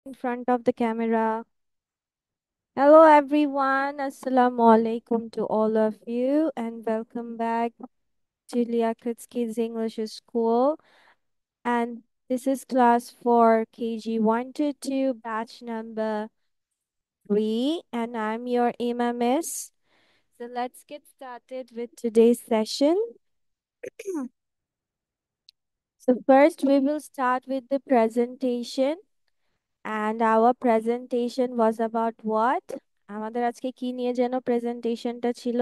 in front of the camera. Hello everyone, Assalamu alaikum to all of you and welcome back to Liakat's Kids English School. And this is class for KG 1 to 2, batch number 3, and I'm your Miss. So let's get started with today's session. So first we will start with the presentation. And our presentation was about what? আমাদের আজকে কি নিয়ে যেন প্রেজেন্টেশনটা ছিল?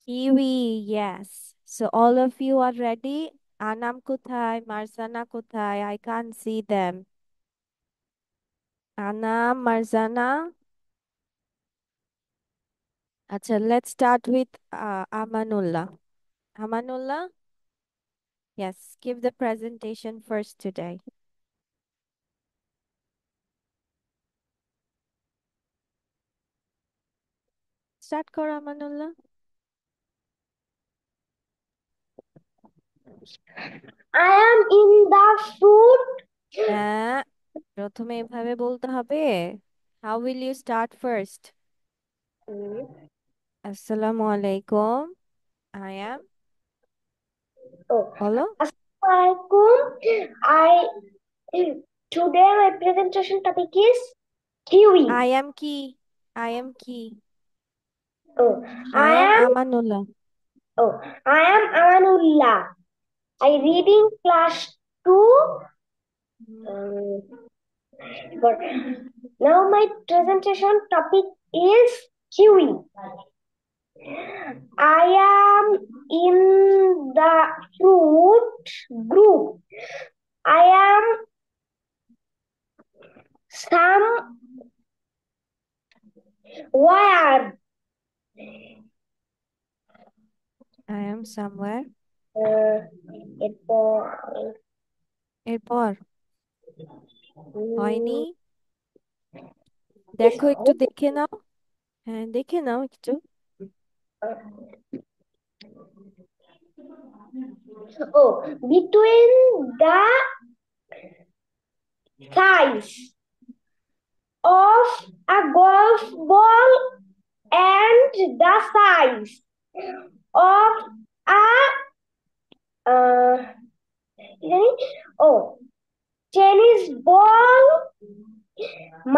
Kiwi, yes. So all of you are ready? Anam কোথায়? মারজানা কোথায়? I can't see them. Anam, Marjana. আচ্ছা, let's start with Amanullah. Amanullah? Yes, give the presentation first today. Start করো Amanullah. I am in the fruit. হ্যাঁ, প্রথমে এভাবে বলতে হবে. How will you start first? Assalamu alaikum. I am. Oh, বলো. Assalamualaikum. I today my presentation topic is kiwi. I am কি? I am কি? Oh, I I am am Amanullah. I am Amanullah. I reading class two. Mhm. Um, but now my presentation topic is kiwi. I am in the fruit group. I am somewhere. I am somewhere. এরপর এরপর হয়নি। উম, দেখো একটু দেখে নাও। হ্যাঁ, দেখে নাও একটু। oh, between the size of a golf ball and the size of a uh, oh tennis ball,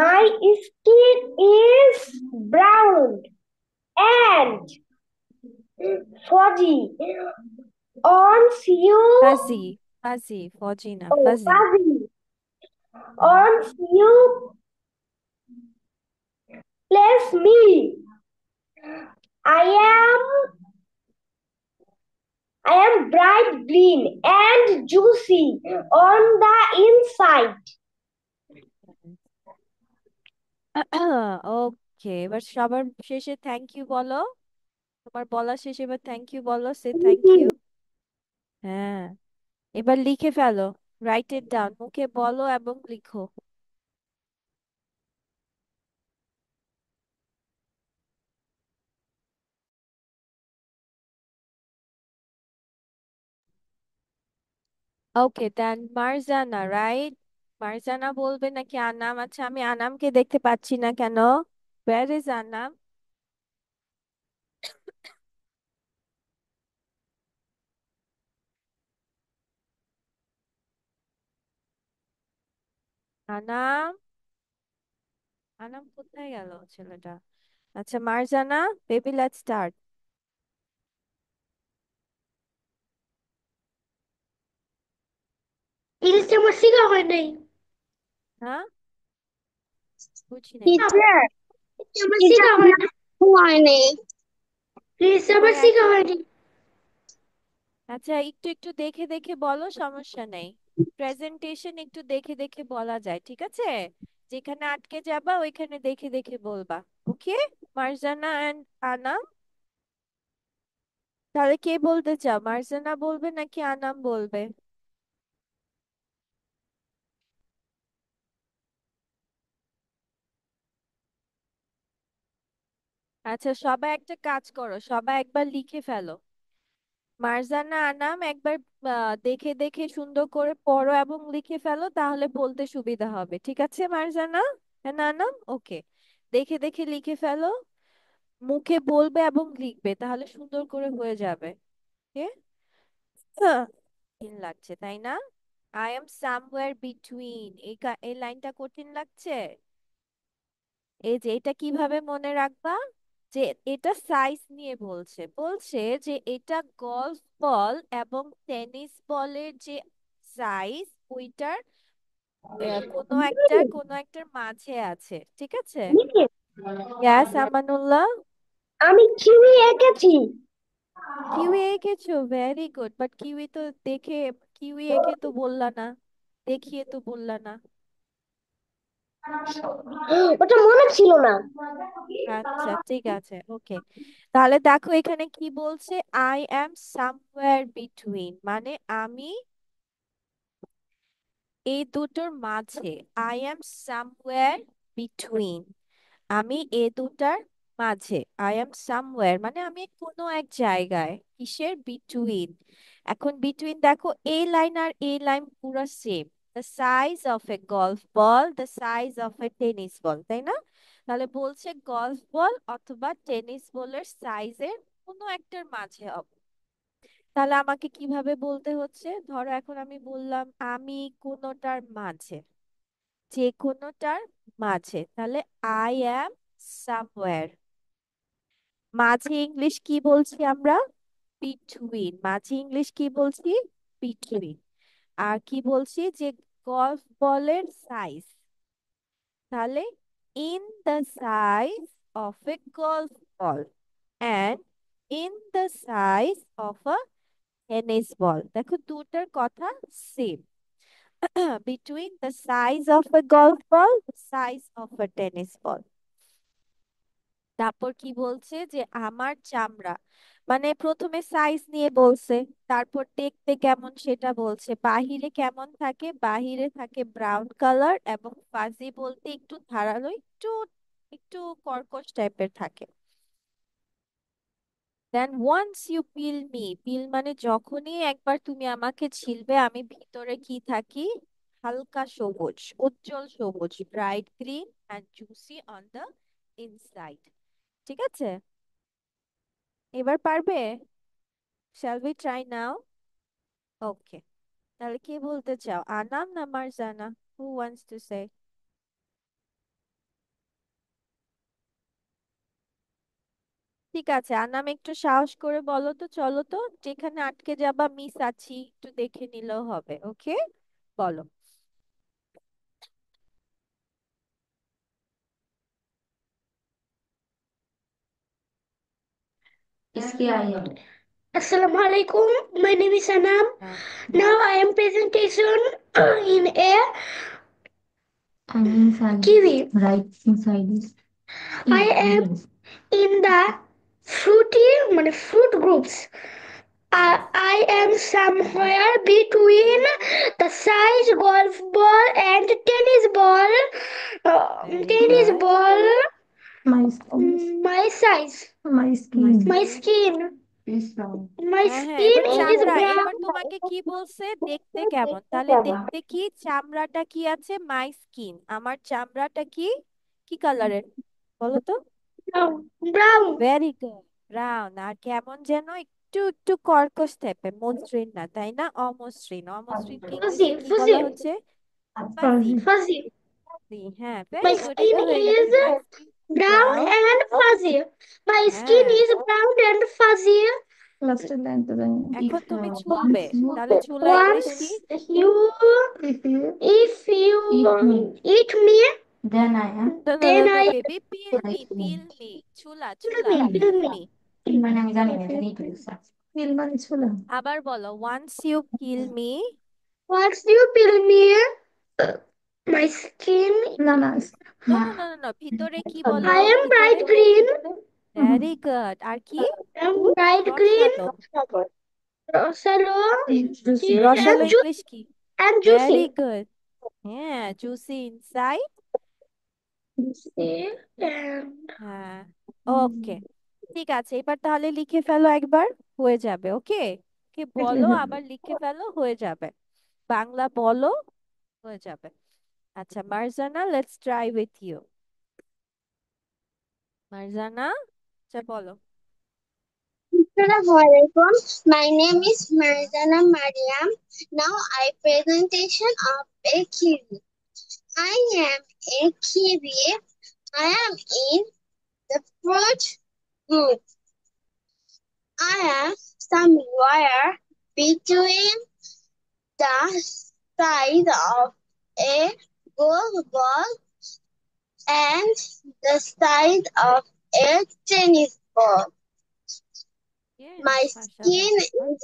my skin is brown and fuzzy. Once you fuzzy, fuzzy, fuzzy না, oh, fuzzy. fuzzy. Once you place me, I am bright green and juicy on the inside. ওকে, এবার সবার শেষে thank you বলো। তোমার বলা শেষে এবার thank you বলো, সে থ্যাংক ইউ। হ্যাঁ, এবার লিখে ফেলো। রাইট ইট ডাউন, মুখে বলো এবং লিখো। ওকে, দেন মারজানা, রাইট? মারজানা বলবে নাকি আনাম? আচ্ছা, আমি আনামকে দেখতে পাচ্ছি না কেন? Where is Anam? আনাম, আনাম কোথায় গেল ছেলেটা? আচ্ছা, মারজানা, বেবি লেটস স্টার্ট। ইংলিশটা আমার শেখা হয় নাই। হ্যাঁ, বুঝি নাই। টিচার আমার শেখা হয় না। হয়নি প্লিজ আমার তোমার শেখা একই। হয়নি। আচ্ছা, একটু একটু দেখে দেখে বলো, সমস্যা নেই। প্রেজেন্টেশন একটু দেখে দেখে বলা যায়, ঠিক আছে? যেখানে আটকে যাবা ওইখানে দেখে দেখে বলবা। ওকে, মারজানা এন্ড আনাম। তাহলে কে বলতে চাও, মারজানা বলবে নাকি আনাম বলবে? আচ্ছা, সবাই একটা কাজ করো, সবাই একবার লিখে ফেলো। মার্জানা আনাম, একবার দেখে দেখে সুন্দর করে পড়ো এবং লিখে ফেলো, তাহলে বলতে সুবিধা হবে। ঠিক আছে মার্জানা? হ্যাঁ না আনাম, ওকে। দেখে দেখে লিখে ফেলো, মুখে বলবে এবং লিখবে, তাহলে সুন্দর করে হয়ে যাবে। ওকে। কঠিন লাগছে তাই না? আই এম সামওয়্যার বিটুইন, এই লাইনটা কঠিন লাগছে। এই যে এটা কিভাবে মনে রাখবা, যে এটা সাইজ নিয়ে বলছে, বলছে যে এটা গলফ বল এবং টেনিস বলের যে সাইজ, ওইটার কোনো একটার মাঝে আছে। ঠিক আছে? ইয়াস আমানুল্লাহ। আমি কিউই এঁকেছি। কিউই এঁকেছো, ভেরি গুড, বাট কিউই তো দেখে, কিউই এঁকে তো বললা না, দেখিয়ে তো বললা না। ওটা মনে ছিল না। আচ্ছা ঠিক আছে, ওকে। তাহলে দেখো এখানে কি বলছে, আই অ্যাম সামওয়্যার বিটুইন, মানে আমি এই দুটোর মাঝে। আই অ্যাম সামওয়্যার বিটুইন, আমি এ দুটার মাঝে। আই এম সামওয়্যার মানে আমি কোনো এক জায়গায়, কিসের? বিটুইন। এখন বিটুইন দেখো, এই লাইন আর এই লাইন পুরো same, the size of A golf ball, the size of A tennis ball, তাই না? তাহলে বলছে গলফ বল অথবা টেনিস বলের সাইজের কোনো একটার মাঝে হবে। তাহলে আমাকে কিভাবে বলতে হচ্ছে, ধরো এখন আমি বললাম আমি কোনোটার মাঝে, যে কোনোটার মাঝে, তাহলে আই অ্যাম সামওয়্যার। মাঝে ইংলিশ কি বলছি আমরা? বিটুইন। মাঝে ইংলিশ কি বলছি? বিটুইন। আর কি বলছি, যে গলফ বলের সাইজ, তাহলে in the size of A golf ball and in the size of a tennis ball. দেখো দুটার কথা same. Between the size of A golf ball, size of A tennis ball. তারপর কি বলছে, যে আমার চামড়া, মানে প্রথমে সাইজ নিয়ে বলছে, তারপর দেখতে কেমন সেটা বলছে। বাহিরে কেমন থাকে? বাহিরে থাকে ব্রাউন কালার, এবং ফাজি বলতে একটু ধারালো, একটু একটু কর্কশ টাইপের থাকে। দেন ওয়ান্স ইউ পিল মি, পিল মানে যখনই একবার তুমি আমাকে ছিলবে, আমি ভিতরে কি থাকি? হালকা সবুজ, উজ্জ্বল সবুজ, bright green and juicy on the inside. ঠিক আছে? এবার পারবে? Shall we try now? Okay. তাহলে কি বলতে চাও, আনাম না Marjana? Who wants to say? ঠিক আছে, আনাম একটু সাহস করে বলো তো, চলো তো, যেখানে আটকে যাবা, মিস আছি একটু দেখে নিলেও হবে। ওকে, বলো। इसकी आई है। Assalamu alaikum. My name is Anam. হ্যাঁ। Now I am presentation in a kiwi. Right inside this. I am in the fruity, fruit groups. Yes. I am somewhere between the size golf ball and tennis ball. Very Tennis good. ball. My size. My skin. My হ্যাঁ হ্যাঁ, skin এবার is চামড়া, এবার brown. তোমাকে কি বলছে, দেখতে কেমন? তাহলে দেখতে কি, চামড়াটা কি আছে? মাই স্কিন, আমার চামড়াটা কি, কি কালারের বলো তো? Brown. Brown. Very good, brown. আর কেমন যেন একটু একটু কর্কশ টাইপের, মসৃণ না, তাই না? অমসৃণ। অমসৃণকে ইংলিশে Fuzzy. কি বলা Fuzzy. হচ্ছে? ফাজি। Fuzzy. হ্যাঁ, ভেরি My গুড, এই skin তো হয়ে গেছে, is my skin brown brown. and fuzzy. My skin হ্যাঁ, is brown and fuzzy. এখন তুমি ছুলবে, তাহলে ছুলা ইংলিশ কি? Once if you eat me, no no no then no I baby, peel me, peel me, ছুলা ছুলা, kill পিল me. মি। আবার বলো, once you kill me. Once you kill me, my skin. No no no no no, ভিতরে কি বলো, I am ভিতরে? bright green. Very good, আর কি? I'm bright green. রসালো। Rosalo রসালো and ইংলিশ juicy কি? and very juicy. গুড। হ্যাঁ, জুসি ইনসাইড। And হ্যাঁ, ওকে। ঠিক আছে, এবার তাহলে লিখে ফেলো একবার। হয়ে যাবে। ওকে, কি বলো, আবার লিখে ফেলো, হয়ে যাবে। বাংলা বলো, হয়ে যাবে। আচ্ছা Marjana, let's try with you. Marjana, আচ্ছা বলো। Assalamualaikum. My name is Marzana Mariam. Now I presentation of a kiwi. I am a kiwi. I am in the fruit group. I am somewhere between the size of a golf ball and the size of a tennis ball. Yes, My মাশাআল্লাহ, skin super. is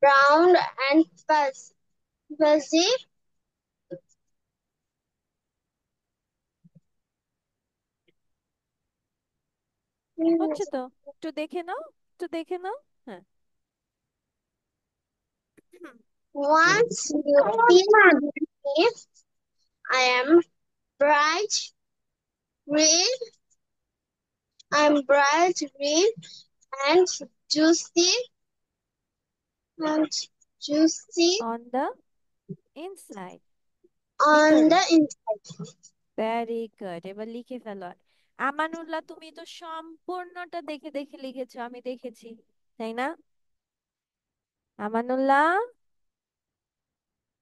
brown and fuzzy. হচ্ছে তো, একটু দেখে নাও, একটু দেখে নাও। হ্যাঁ। Once you see me, I am bright green. I'm bright green and juicy and juicy on the inside, on ভিতরে। the inside. Very good, এবার লিখে ফেলো। আমানুল্লাহ, তুমি তো সম্পূর্ণটা দেখে দেখে লিখেছো, আমি দেখেছি, তাই না? আমানুল্লাহ,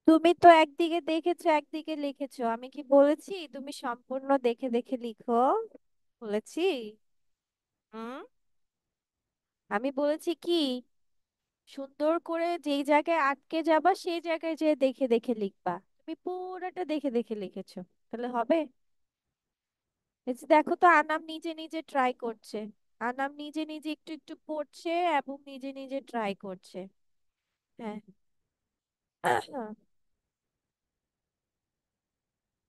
তুমি তো একদিকে দেখেছো একদিকে লিখেছো, আমি কি বলেছি তুমি সম্পূর্ণ দেখে দেখে লিখো? বলেছি? হুম, আমি বলেছি কি সুন্দর করে যেই জায়গায় আটকে যাবা সেই জায়গায় যে দেখে দেখে লিখবা। তুমি পুরোটা দেখে দেখে লিখেছো, তাহলে হবে? এই যে দেখো তো, আনাম নিজে নিজে ট্রাই করছে। আনাম নিজে নিজে একটু একটু পড়ছে এবং নিজে নিজে ট্রাই করছে। হ্যাঁ।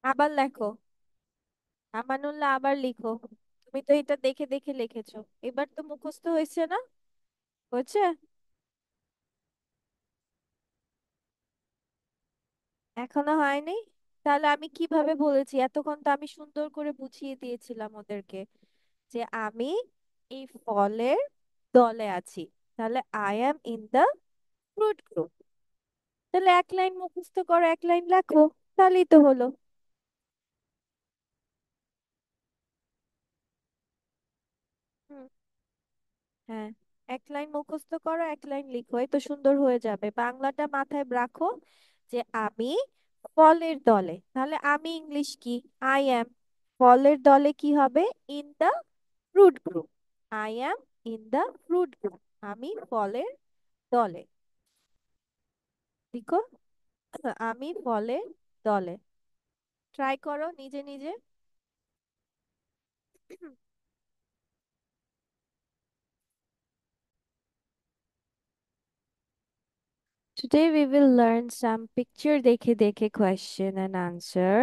আবার লেখো। আমানুল্লাহ, আবার লিখো। তুমি তো এটা দেখে দেখে লিখেছো, এবার তো মুখস্থ হয়েছে না? হয়েছে? এখনো হয়নি? তাহলে আমি কিভাবে বলেছি? এতক্ষণ তো আমি সুন্দর করে বুঝিয়ে দিয়েছিলাম ওদেরকে যে আমি এই ফলের দলে আছি। তাহলে I am in the fruit group. তাহলে এক লাইন মুখস্থ করো, এক লাইন লেখো, তাহলেই তো হলো। হুম। হ্যাঁ, এক লাইন মুখস্থ করো, এক লাইন লিখো, এই তো সুন্দর হয়ে যাবে। বাংলাটা মাথায় রাখো যে আমি ফলের দলে, তাহলে আমি ইংলিশ কি? I am. ফলের দলে কি হবে? In the fruit group. I am in the fruit group. আমি ফলের দলে। লিখো, আমি ফলের দলে। ট্রাই করো নিজে নিজে। Today we will learn some picture দেখে দেখে question and answer.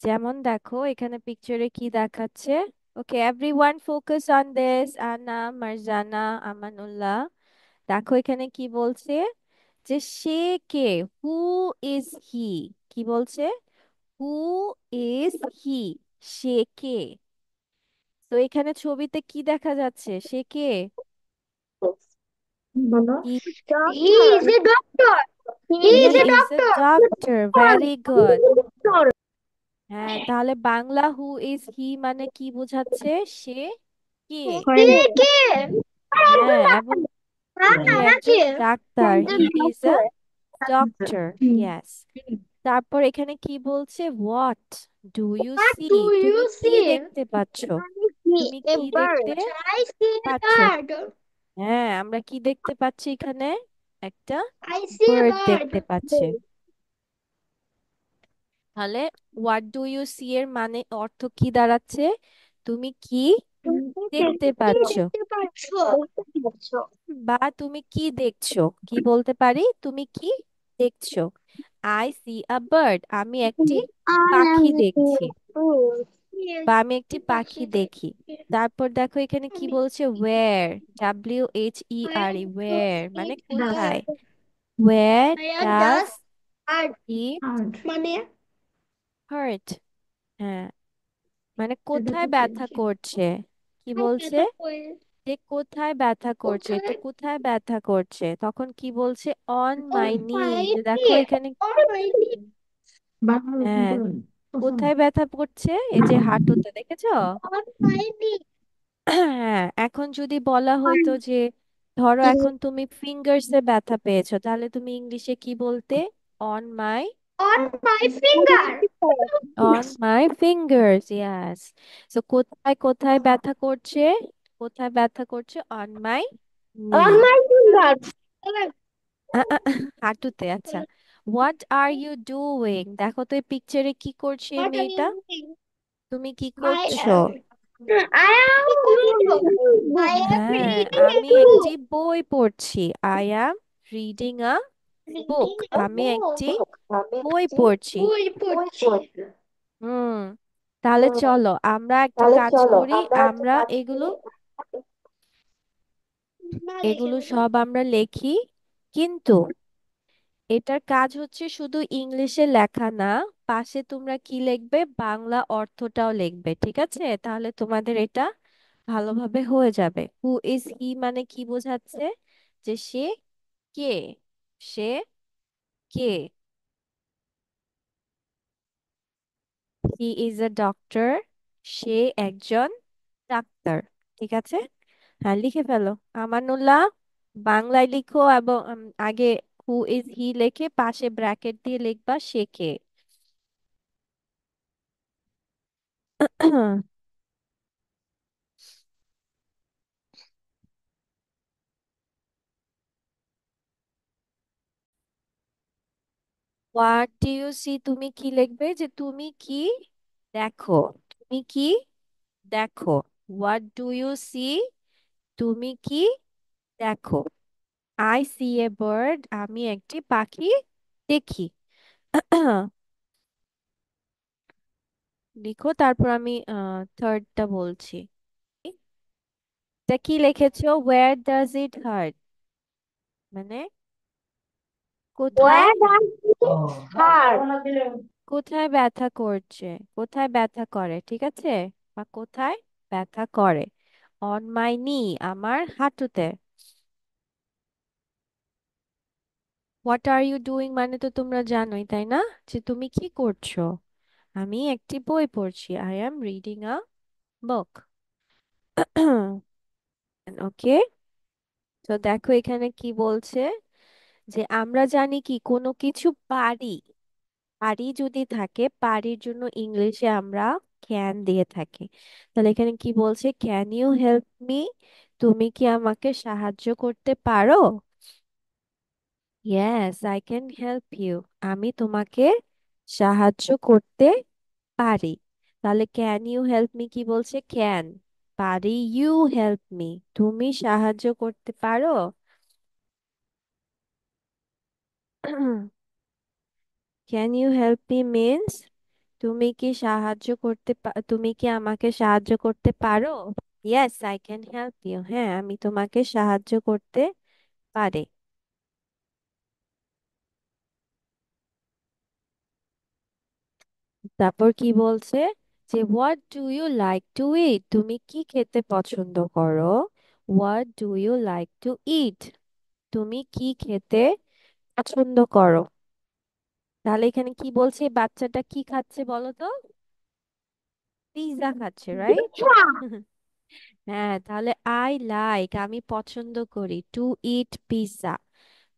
যেমন দেখো এখানে পিকচারে কি দেখাচ্ছে। ওকে এভরিওয়ান ফোকাস অন দিস, আনা, মারজানা, আমানুল্লাহ। দেখো এখানে কি বলছে, যে সে কে, হু ইজ হি। কি বলছে? হু ইজ হি, সে কে। তো এখানে ছবিতে কি দেখা যাচ্ছে, সে কে? বলো। হি He is a doctor. He he is a is a doctor. Doctor, very good. Doctor. হ্যাঁ, তাহলে বাংলা হু ইজ হি মানে কি বোঝাচ্ছে? সে কে। He কে? হ্যাঁ, এবং সে একজন নাকি? Doctor, he is a Doctor. Doctor. Yes. তারপর এখানে কি বলছে? What do you What see, do তুমি you কি see? দেখতে পাচ্ছো? I see তুমি a কি দেখতে bird. I see পাচ্ছো? a bird. হ্যাঁ, আমরা কি দেখতে পাচ্ছি এখানে? একটা I see a বার্ড দেখতে পাচ্ছি। bird. তাহলে হোয়াট ডু ইউ সি এর মানে অর্থ কি দাঁড়াচ্ছে? তুমি কি তুমি দেখতে কি পাচ্ছো, দেখতে পাচ্ছ? দেখতে পাচ্ছ। বা তুমি কি দেখছো, কি বলতে পারি, তুমি কি দেখছো? আই সি আ বার্ড, আমি একটি I am পাখি looking দেখছি, at food. Yes, বা আমি একটি পাখি পাখি দেখি। দেখছি। তারপর দেখো এখানে কি আমি বলছে? Where, W H E R E, where where does মানে it কোথায়। hurt? Where Where does does hurt? It Hurt. মানে হার্ট। হ্যাঁ, মানে এটা কোথায় তো ব্যথা পেয়েছি। করছে। কি কোথায় বলছে? ব্যথা করে? যে কোথায় ব্যথা করছে, তো কোথায়? কোথায় ব্যথা করছে, তখন কি বলছে? অন On মাই নি। my যে দেখো knee. এখানে, On my knee. হ্যাঁ, কোথায় ব্যথা করছে? এই যে হাঁটুতে, দেখেছো? On my knee. হ্যাঁ, এখন যদি বলা হইতো যে ধরো এখন তুমি ফিঙ্গার্সে ব্যথা পেয়েছো, তাহলে তুমি ইংলিশে কি বলতে? On my, On my finger. On my fingers, yes. So কোথায় কোথায় ব্যথা করছে? কোথায় ব্যথা করছে? অন মাই নি। On my finger. হাঁটুতে, আচ্ছা। What are you doing? দেখো তো এই পিকচারে কি করছে এই What are মেয়েটা? you doing? তুমি কি I করছো? am. I am reading a book. I am হ্যাঁ, reading a আমি একটি book. বই পড়ছি। I am reading a book. Reading a আমি একটি book. বই পড়ছি। বই পড়ছি। হুম, তাহলে চলো আমরা একটা কাজ করি। আমরা এগুলো না লিখে এগুলো বলো। সব আমরা লিখি, কিন্তু এটার কাজ হচ্ছে শুধু ইংলিশে লেখা না, পাশে তোমরা কি লিখবে? বাংলা অর্থটাও লিখবে, ঠিক আছে? তাহলে তোমাদের এটা ভালোভাবে হয়ে যাবে। হু ইজ হি মানে কি বোঝাচ্ছে? যে সে কে, সে কে। হি ইজ আ ডক্টর, সে একজন ডাক্তার, ঠিক আছে? হ্যাঁ, লিখে ফেলো। আমানুল্লাহ, বাংলায় লিখো এবং আগে হু ইজ হি লিখে পাশে ব্র্যাকেট দিয়ে লিখবা সে কে। হোয়াট ডু ইউ সি, তুমি কি লিখবে? যে তুমি কি দেখো, তুমি কি দেখো। হোয়াট ডু ইউ সি, তুমি কি দেখো? আই সি এ বার্ড, আমি একটি পাখি দেখি। লিখো, তারপর আমি থার্ডটা বলছি। তা কি লিখেছো? ওয়্যার ডাজ ইট হার্ট, মানে কোথায়, Where does it hurt? কোথায় ব্যথা করছে, কোথায় ব্যথা করে, ঠিক আছে? বা কোথায় ব্যথা করে? অন মাই নি, আমার হাঁটুতে। হোয়াট আর ইউ ডুইং মানে তো তোমরা জানোই, তাই না? যে তুমি কি করছো। আমি একটি বই পড়ছি। আই অ্যাম রিডিং আ বুক। ওকে, তো দেখো এখানে কি বলছে? যে আমরা জানি কি কোনো কিছু পারি, পারি যদি থাকে, পারির জন্য ইংলিশে আমরা ক্যান দিয়ে থাকি। তাহলে এখানে কি বলছে? ক্যান ইউ হেল্প মি, তুমি কি আমাকে সাহায্য করতে পারো? Yes, I can help you, আমি তোমাকে সাহায্য করতে পারি। তাহলে ক্যান ইউ হেল্প মি কি বলছে? ক্যান, পারি ইউ হেল্প মি, তুমি সাহায্য করতে পারো? Can you help me means তুমি কি সাহায্য করতে তুমি কি আমাকে সাহায্য করতে পারো? Yes, I can help you, হ্যাঁ আমি তোমাকে সাহায্য করতে পারি। তারপর কি বলছে? যে what do you like to eat, তুমি কি খেতে পছন্দ করো? What do you like to eat, তুমি কি খেতে পছন্দ করো? তাহলে এখানে কি বলছে? বাচ্চাটা কি খাচ্ছে বলো তো? পিৎজা খাচ্ছে, রাইট? হ্যাঁ, তাহলে আই লাইক, আমি পছন্দ করি, টু ইট পিৎজা,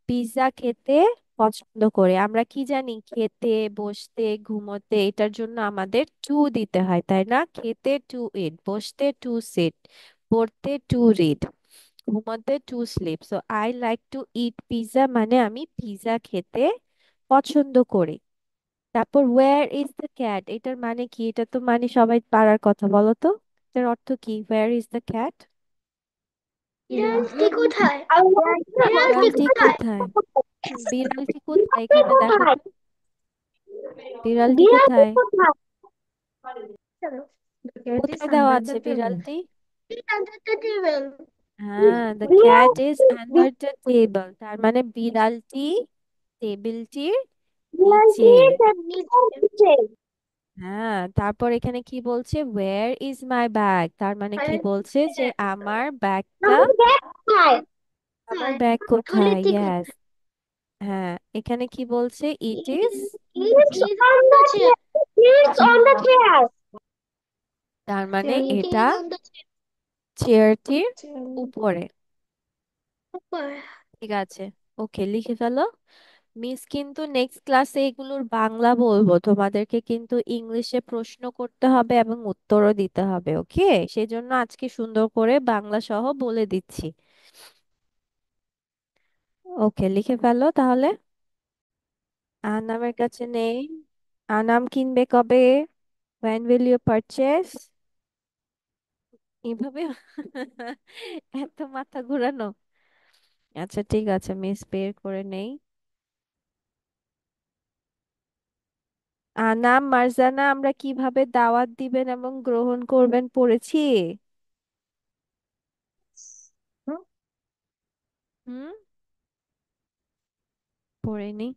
পিৎজা খেতে পছন্দ করে। আমরা কি জানি? খেতে, বসতে, ঘুমোতে, এটার জন্য আমাদের টু দিতে হয়, তাই না? খেতে টু ইট, বসতে টু সিট, পড়তে টু রিড, ঘুমোতে to sleep. So I like to it pizza মানে আমি পিৎজা খেতে পছন্দ করি। তারপর ওয়্যার ইজ দ্য ক্যাট, এটার মানে কি? এটা তো মানে সবাই পারার কথা, বলো তো এটার অর্থ কি? ওয়্যার ইজ দ্য ক্যাট, বিড়ালটি কোথায়? বিড়ালটি বিড়ালটি কোথায়? কোথায়? বিড়ালটি কোথায় এখানে বিড়ালটি দেখো কোথায়? তো, বিড়ালটি বিড়ালটি কোথায়? কোথায়? চলো। The cat is কোথায় দেওয়া under আছে the table. বিড়ালটি? It's under the table. হ্যাঁ, দ্য ক্যাট ইজ বিড়াল আন্ডার দ্য টেবল, তার মানে বিড়ালটি টেবিলটির নিচে। বিড়ালটি নিচে। হ্যাঁ, তারপর এখানে কি বলছে, ওয়্যার ইজ মাই ব্যাগ, তার মানে কি বলছে যে আমার ব্যাগটা, আমার ব্যাগ কোথায়? আমার ব্যাগ থলির কোথায়, দিকে। ইয়েস। হ্যাঁ, এখানে কি বলছে, it is, It's on the chair. It's on the chair. তার মানে It এটা is on the চেয়ারটির chair. উপরে। ঠিক আছে, ওকে, লিখে ফেলো। মিস কিন্তু নেক্সট ক্লাসে এগুলোর বাংলা বলবো, তোমাদেরকে কিন্তু ইংলিশে প্রশ্ন করতে হবে এবং উত্তরও দিতে হবে, ওকে? সেজন্য আজকে সুন্দর করে বাংলা সহ বলে দিচ্ছি। ওকে, লিখে ফেলো তাহলে। আনামের কাছে নেই। আনাম কিনবে কবে? when will you purchase? এইভাবে এত মাথা ঘুরানো। আচ্ছা ঠিক আছে, মিস বের করে নেই। আনাম, মার্জানা, আমরা কিভাবে দাওয়াত দিবেন এবং গ্রহণ করবেন পড়েছি। হুম, পড়েনি।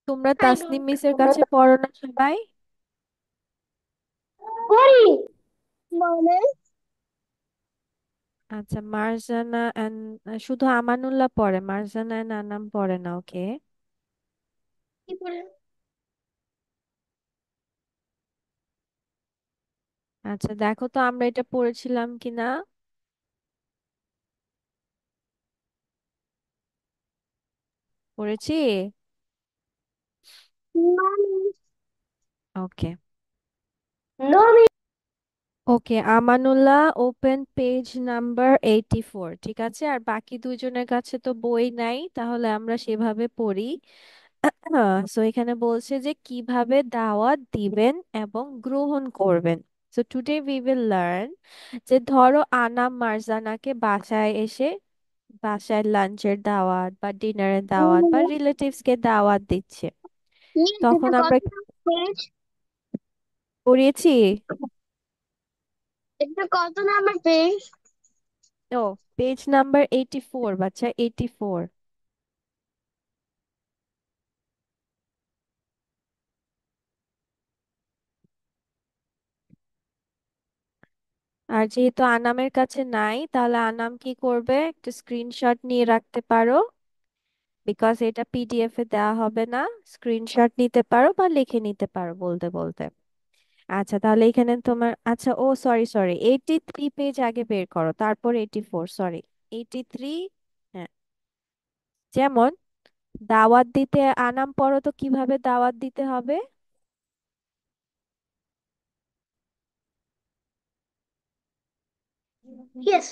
তোমরা I তাসনিম don't মিসের know. কাছে পড়ো না সবাই? Sorry. মানে আচ্ছা, মার্জানা এন্ড শুধু আমানুল্লাহ পড়ে, মার্জানা এন্ড আনাম পড়ে না, ওকে? কি করে? আচ্ছা দেখো তো আমরা এটা পড়েছিলাম কিনা। পড়েছি। No, ওকে। no, ওকে, আমানুল্লাহ ওপেন পেজ নাম্বার 84, ঠিক আছে? আর বাকি দুইজনের কাছে তো বই নাই, তাহলে আমরা সেভাবে পড়ি। সো এখানে বলছে যে কিভাবে দাওয়াত দিবেন এবং গ্রহণ করবেন। So today we will learn যে ধরো আনাম মার্জানাকে বাসায় এসে, বাসায় লাঞ্চের দাওয়াত বা ডিনারের দাওয়াত বা no. রিলেটিভস কে দাওয়াত দিচ্ছে, তখন এটা কত আমরা পেজ? পড়িয়েছি। এটা কত নাম্বার পেজ? ও, পেজ নাম্বার 84 বাচ্চা, 84। আর যেহেতু আনামের কাছে নাই, তাহলে আনাম কি করবে, একটা স্ক্রিনশট নিয়ে রাখতে পারো, বিকজ এটা পিডিএফ এ দেওয়া হবে না। স্ক্রিনশট নিতে পারো বা লিখে নিতে পারো বলতে বলতে। আচ্ছা তাহলে এখানে তোমার, আচ্ছা ও সরি সরি, 83 পেজ আগে বের করো, তারপর 84, সরি, 83। হ্যাঁ, যেমন দাওয়াত দিতে, আনাম পড়ো তো কিভাবে দাওয়াত দিতে হবে। Yes.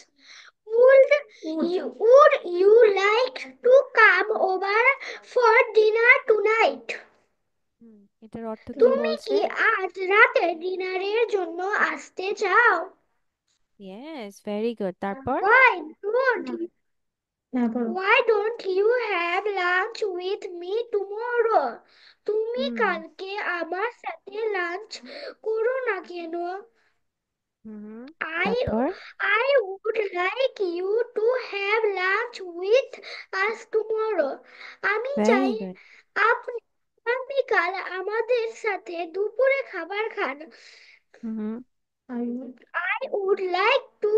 Would you like to come over for dinner tonight? হুম, এটার অর্থ কি তুমি বলছে? কি আজ রাতে ডিনারের জন্য আসতে চাও? ইয়েস, ভেরি গুড, তারপর? Why don't Why don't you have lunch with me tomorrow? তুমি হুম, কালকে আমার সাথে লাঞ্চ করো না কেন? হুম, হুম, I তারপর? I would like you to have lunch with us tomorrow. আমি ভেরি চাই গুড। আপনি আগামীকাল আমাদের সাথে দুপুরে খাবার খান। Hmm, I would like to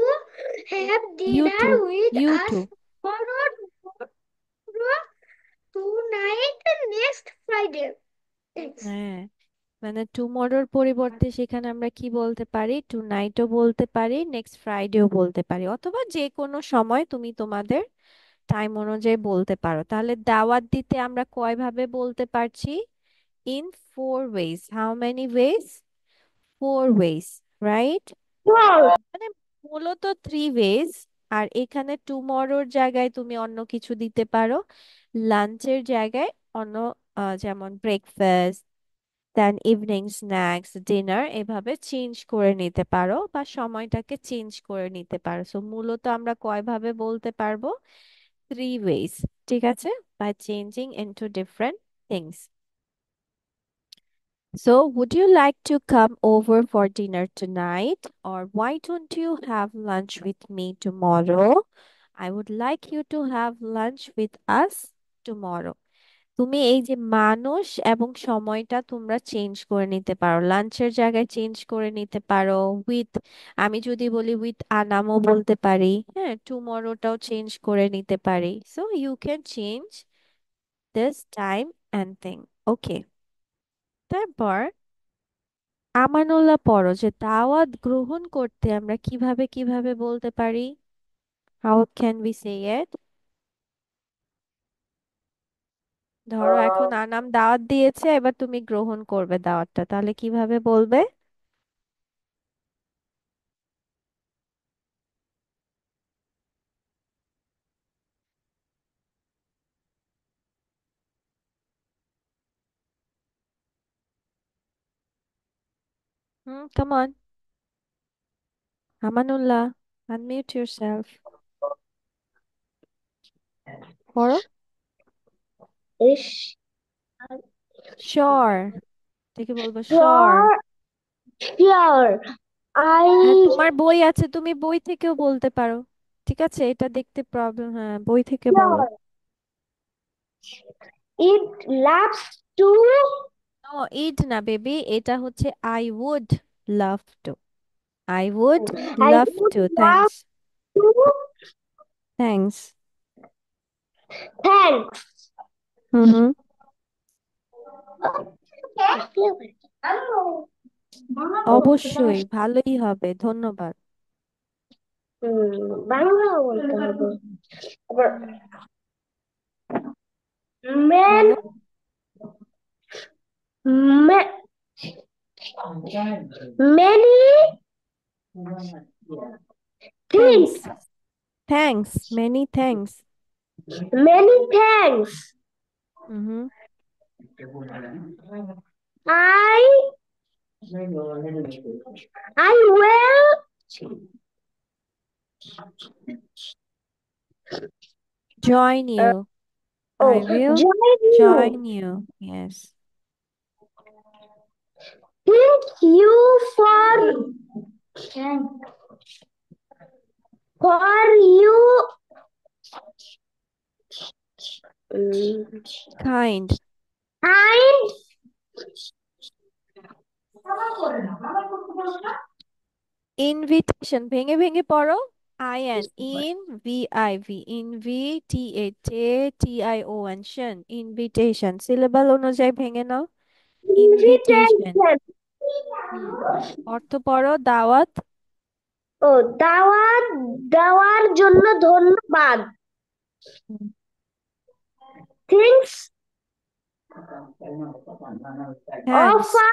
have you dinner too, with you too. us tomorrow tonight next Friday. Thanks. হ্যাঁ, মানে টুমরোর পরিবর্তে সেখানে আমরা কি বলতে পারি, টু নাইটও বলতে পারি, নেক্সট ফ্রাইডেও বলতে পারি, অথবা যে কোনো সময় তুমি তোমাদের টাইম অনুযায়ী বলতে পারো। তাহলে দাওয়াত দিতে আমরা কয় ভাবে বলতে পারছি? In 4 ways. How many ways? 4 ways, right? Wow. মানে মূলত 3 ওয়েজ। আর এখানে টুমরোর জায়গায় তুমি অন্য কিছু দিতে পারো, লাঞ্চের জায়গায় অন্য, যেমন ব্রেকফাস্ট, দেন ইভিনিং স্ন্যাক্স, ডিনার, এভাবে চেঞ্জ করে নিতে পারো বা সময়টাকে চেঞ্জ করে নিতে পারো। সো মূলত আমরা কয় ভাবে বলতে পারবো? 3 ওয়েজ, ঠিক আছে, by changing into different things. So, would you like to come over for dinner tonight? Or why don't you have lunch with me tomorrow? I would like you to have lunch with us tomorrow. তুমি এই যে মানুষ এবং সময়টা তোমরা change করে নিতে পারো, লাঞ্চের জায়গায় চেঞ্জ করে নিতে পারো উইথ, আমি যদি বলি উইথ আনামও বলতে পারি, হ্যাঁ, টুমরোটাও চেঞ্জ করে নিতে পারি। So you can change this time and thing. Okay, তারপর আমানুল্লাহ পড়ো যে দাওয়াত গ্রহণ করতে আমরা কিভাবে কিভাবে বলতে পারি। হাউ ক্যান উই সে ইট? ধরো এখন আনাম দাওয়াত দিয়েছে, এবার তুমি গ্রহণ করবে দাওয়াতটা, তাহলে কিভাবে বলবে? Come on, Amanullah, unmute yourself. পড়ো। Is Sure, থেকে বলবো sure। sure, sure. হ্যাঁ, I তোমার বই আছে, তুমি বই থেকেও বলতে পারো। ঠিক আছে, এটা দেখতে প্রবলেম, হ্যাঁ বই থেকে বলো। sure. It loves to. No, ইড না বেবি, এটা হচ্ছে I would love to. I would I love would to, love thanks. to. Thanks. Thanks. Hmm hmm. অবশ্যই ভালোই হবে, ধন্যবাদ। বাংলা বলতে হবে। আবার হুম, men, বলো। ma- many thanks. things. Thanks, many thanks. Many thanks. Hmm hmm. I I Join will you. I will join you. join you. Yes. Thank you for you. Kind. Kind. Invitation. ভেঙে ভেঙে পড়ো। IN. INVIV. Invitation. Invitation. Syllable অনুযায়ী ভেঙে নাও। Invitation. Invitation. হুম। অর্থ পড়ো দাওয়াত। ও দাওয়াত দেওয়ার জন্য ধন্যবাদ। Thanks. থ্যাঙ্কস। Offer.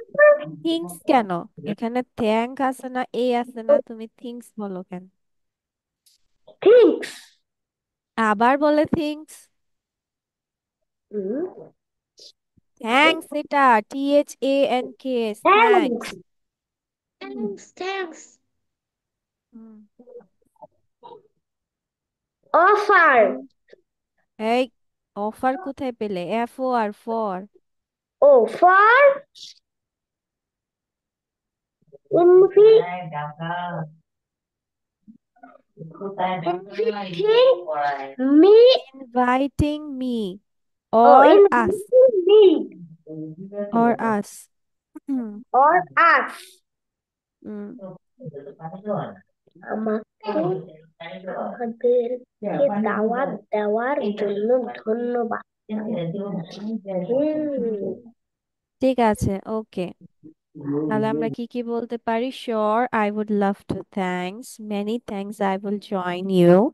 থিংস কেন? এখানে থ্যাঙ্ক আছে না, এ আছে না, তুমি থিংস বলো কেন? Thanks. আবার বলে থিংস। থ্যাঙ্কস, এটা THANKS, থ্যাঙ্কস। Thanks. Thanks. হুম। Offer. হুম। এই, অফার কোথায় পেলে? FOR, for. Oh, for invi inviting me. Inviting me Oh, or us, inviting me or us. Hmm. or us. হুম। আমাকে আমাদেরকে দাওয়াত দেওয়ার জন্য ধন্যবাদ। হুম, ঠিক আছে, ওকে। তাহলে আমরা কি কি বলতে পারি? Sure, I would love to, thanks, many thanks, I will join you,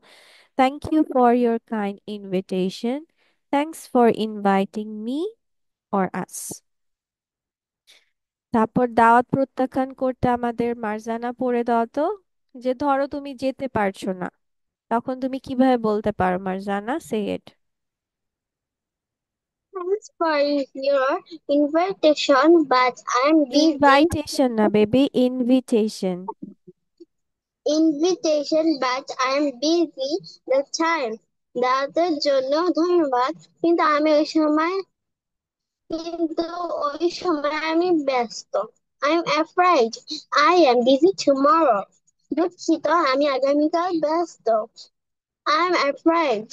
thank you for your kind invitation, thanks for inviting me or us. তারপর দাওয়াত প্রত্যাখ্যান করতে আমাদের মার্জানা পড়ে দাও তো। যে ধরো তুমি যেতে পারছো না, তখন তুমি কিভাবে বলতে পারো Marjana? Say it. Thanks for your invitation, but I'm busy. Invitation না baby, invitation. Invitation, but I'm busy the time. দাওয়াতের জন্য ধন্যবাদ, কিন্তু ওই সময় আমি ব্যস্ত। I'm afraid I am busy tomorrow. দুঃখিত, আমি আগামীকাল ব্যস্ত। I'm afraid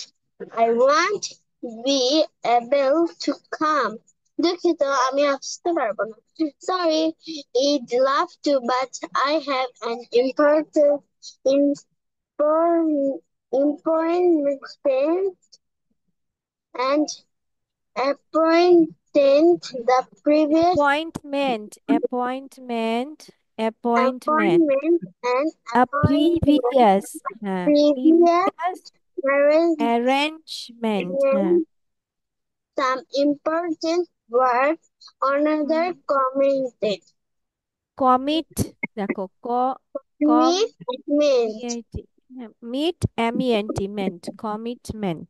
I want be able to come. দুঃখিত, আমি আসতে পারবো না। Sorry, I'd love to, but I have an important and appointed the previous appointment appointment and a appointment previous, হ্যাঁ, previous previous arrangement arrangement, হ্যাঁ, some important work হুম, another commented. commit, দেখো Meet meant meet commitment.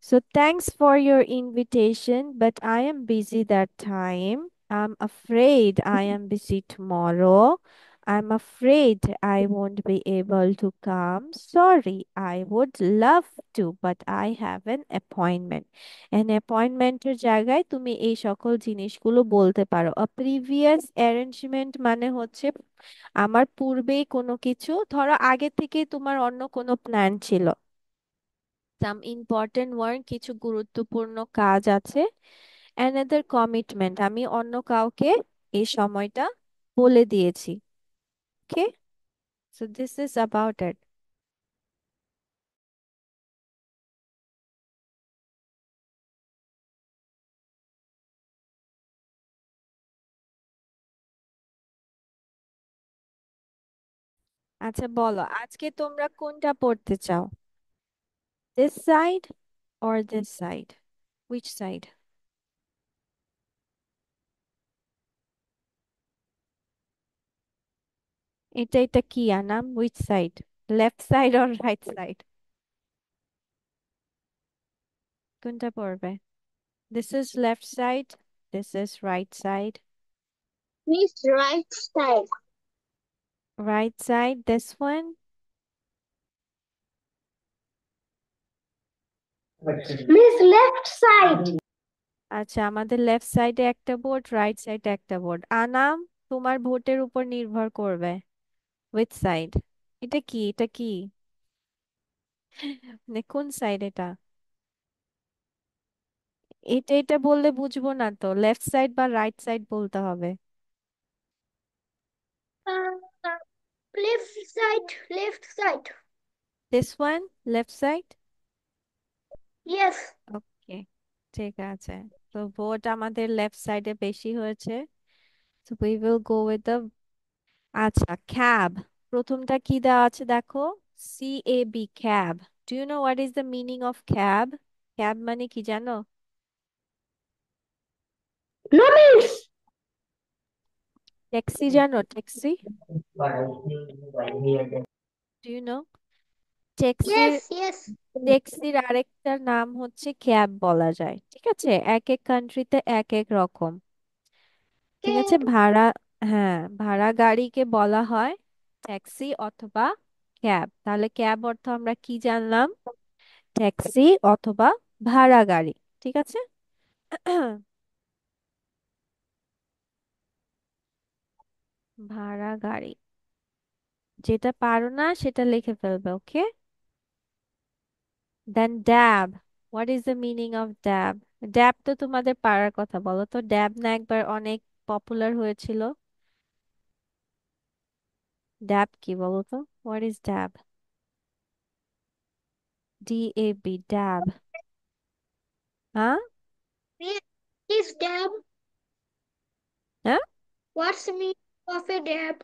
So thanks for your invitation, but I am busy that time. I'm afraid I am busy tomorrow. I'm afraid I won't be able to come. Sorry, I would love to, but I have an appointment. An appointmenটের জায়গায় তুমি এই সকল জিনিসগুলো বলতে পারো। A previous arrangement মানে হচ্ছে আমার পূর্বেই কোনো কিছু, ধরো আগে থেকেই তোমার অন্য কোনো প্ল্যান ছিল। সাম ইম্পর্টেন্ট ওয়ার্ক, কিছু গুরুত্বপূর্ণ কাজ আছে। অ্যানাদার কমিটমেন্ট, আমি অন্য কাউকে এই সময়টা বলে দিয়েছি। Okay, so this is about it. আচ্ছা বলো, আজকে তোমরা কোনটা পড়তে চাও? This side or this side? Which side? এটা কি আনাম? Which side? Left side or right side? কোনটা পড়বে? This is left side, this is right side. Miss right side. Right side, this one. Miss left side. আচ্ছা, আমাদের left সাইডে একটা board, right সাইডে একটা বোর্ড। আনাম, তোমার ভোটের উপর নির্ভর করবে উইথ সাইড। এটা কি মানে কোন সাইড এটা? এটা বললে বুঝবো না তো, লেফট সাইড বা রাইট সাইড বলতে হবে। Uh, left side. Left side. This one, left side. Yes. ওকে, ঠিক আছে। তো ভোট আমাদের লেফট সাইডে বেশি হয়েছে। So we will go with the, আচ্ছা, ক্যাব। প্রথমটা কি দেওয়া আছে দেখো, CAB, cab. Do you know what is the meaning of cab? Cab মানে কি জানো? No miss. ট্যাক্সি জানো? Taxi, do you know? ট্যাক্সির Yes, yes. ট্যাক্সির আরেকটার নাম হচ্ছে ক্যাব বলা যায়, ঠিক আছে? এক এক কান্ট্রিতে এক এক রকম, ঠিক আছে? Cab. ভাড়া, হ্যাঁ, ভাড়া গাড়িকে বলা হয় ট্যাক্সি অথবা ক্যাব। তাহলে ক্যাব অর্থ আমরা কি জানলাম? ট্যাক্সি অথবা ভাড়া গাড়ি, ঠিক আছে? ভাড়া গাড়ি। যেটা পারো না সেটা লিখে ফেলবে, okay? Then dab. What is the meaning of dab? Dab তো তোমাদের পারার কথা, বলো তো। ড্যাব না একবার অনেক পপুলার হয়েছিল? ড্যাব কি বলো তো? What is dab? DAB, ড্যাব। হ্যাঁ, Yes. Is dab. হ্যাঁ, What's the meaning of a dab?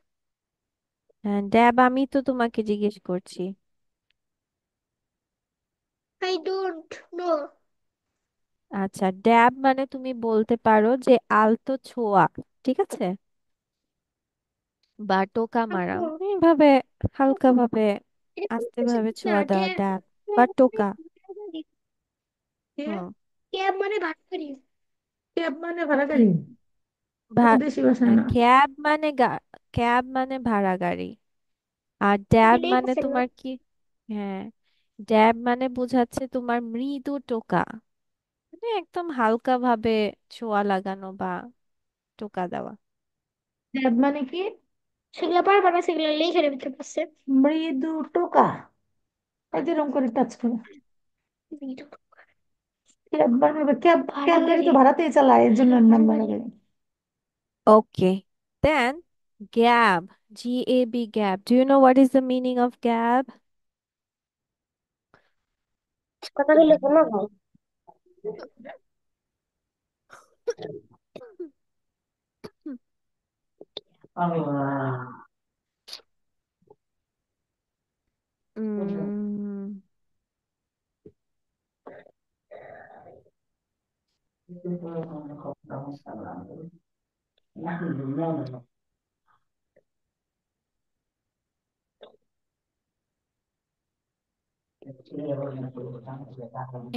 হ্যাঁ, ড্যাব আমি তো তোমাকে জিজ্ঞেস করছি। I don't know. আচ্ছা, ড্যাব মানে তুমি বলতে পারো যে আলতো ছোঁয়া, ঠিক আছে? বা টোকা মারা, No. এইভাবে হালকা ভাবে এটা আস্তে বুঝতেছি ভাবে না, ছোঁয়া দেওয়া, ড্যাব। ড্যাব বা টোকা। হ্যাঁ, হুম, ক্যাব মানে ভাড়া গাড়ি। ক্যাব মানে ভাড়া গাড়ি। ভা এটা দেশি ভাষা না। ক্যাব মানে ক্যাব মানে ভাড়া গাড়ি। আর আমি ড্যাব এটাই মানে বলছিলাম। তোমার কি? হ্যাঁ, ড্যাব মানে বোঝাচ্ছে তোমার মৃদু টোকা, মানে একদম হালকা ভাবে ছোঁয়া লাগানো বা টোকা দেওয়া। ড্যাব মানে কি? সেগুলা পারবা না, সেগুলা লিখে দিতে পারছে। মৃদু টোকা। এই যে এরকম করে টাচ করে। মৃদু টোকা। ক্যাব বানাবে, ক্যাব ক্যাব গাড়ি তো ভাড়াতেই চালায়, এর জন্য এর নাম ভাড়া গাড়ি। Okay. Then gab, G-A-B, gab. Do you know what is the meaning of gab? কথাটা লেখো না ভাই। Mm,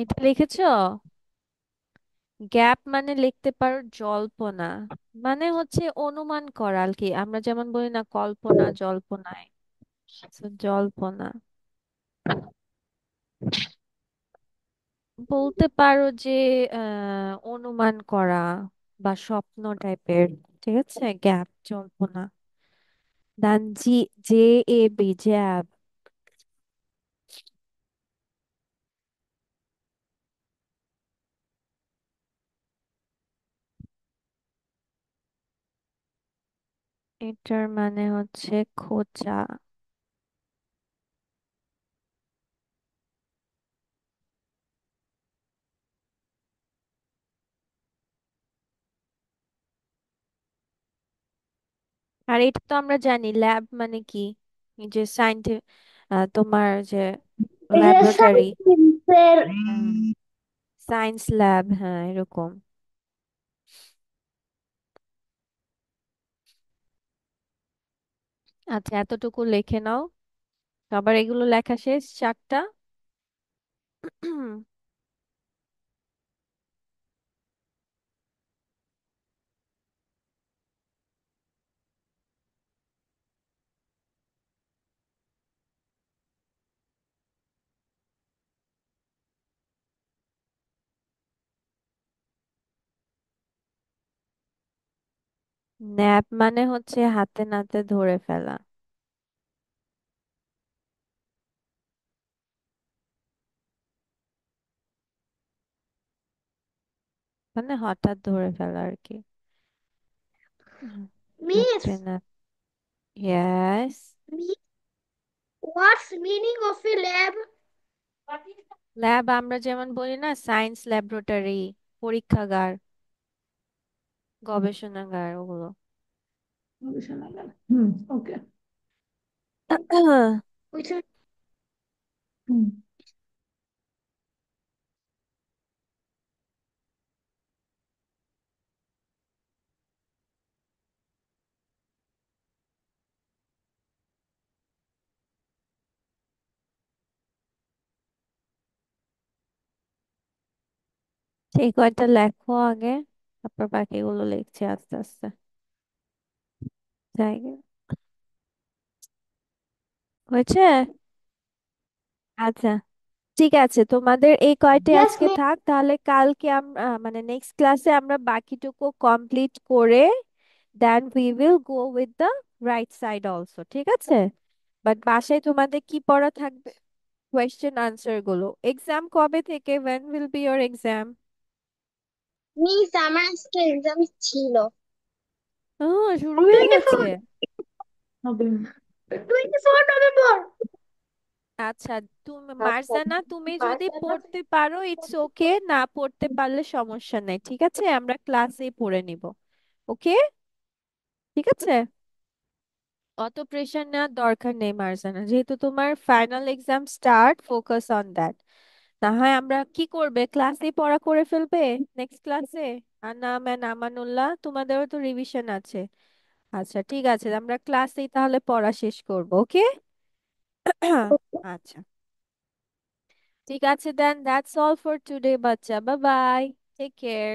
এটা লিখেছো? গ্যাপ মানে লিখতে পারো জল্পনা, মানে হচ্ছে অনুমান করা আর কি। আমরা যেমন বলি না কল্পনা জল্পনায়, So, জল্পনা বলতে পারো যে অনুমান করা বা স্বপ্ন টাইপের। ঠিক আছে, গ্যাপ জল্পনা। দেন জে এ বি, জ্যাব। এটার মানে হচ্ছে খোঁচা। আর এটা তো আমরা জানি ল্যাব মানে কি, এই যে সাইন্টিফিক, তোমার যে এই যে ল্যাবরেটরি। সায়েন্সের সায়েন্স ল্যাব, হ্যাঁ এরকম। আচ্ছা, এতটুকু লিখে নাও। আবার এগুলো লেখা শেষ, চারটা। ন্যাপ মানে হচ্ছে হাতে নাতে ধরে ফেলা, মানে হঠাৎ ধরে ফেলা আর কি। হুম, মিস, হাতে না। Yes. What's meaning of A lab? Lab আমরা যেমন বলি না সায়েন্স ল্যাবরেটরি, পরীক্ষাগার, গবেষণাগার, ওগুলো। গবেষণাগার। হুম, ওকে। হুম। সেই কয়টা লেখো আগে, তারপর বাকিগুলো লিখছি আস্তে আস্তে। তাই হয়েছে? আচ্ছা, ঠিক আছে, তোমাদের এই কয়টা ইয়েস আজকে মিস। থাক, তাহলে কালকে আমরা মানে নেক্সট ক্লাসে আমরা বাকিটুকু কমপ্লিট করে then we will go with the right side also, ঠিক আছে? বাট বাসায় তোমাদের কি পড়া থাকবে? কোয়েশ্চেন আনসার গুলো। এক্সাম কবে থেকে? when will be your exam? Miss আমার আজকে এক্সাম ছিল। ও, শুরু হয়ে গেছে। 24 নভেম্বর। আচ্ছা, তুমি মার্জানা, তুমি যদি পড়তে পারো ইটস ওকে, না পড়তে পারলে সমস্যা নেই, ঠিক আছে? আমরা ক্লাসেই পড়ে নিব। ওকে, ঠিক আছে। অত প্রেশার নেওয়ার দরকার নেই মার্জানা, যেহেতু তোমার final exam start, focus on that. না হয় আমরা কি করবে, ক্লাসেই পড়া করে ফেলবে নেক্সট ক্লাসে। আর না ম্যান আমানুল্লাহ, তোমাদেরও তো রিভিশন আছে। আচ্ছা ঠিক আছে, আমরা ক্লাসেই তাহলে পড়া শেষ করব, ওকে? আচ্ছা, ঠিক আছে, দেন দ্যাটস অল ফর টুডে বাচ্চা, বাই বাই, টেক কেয়ার।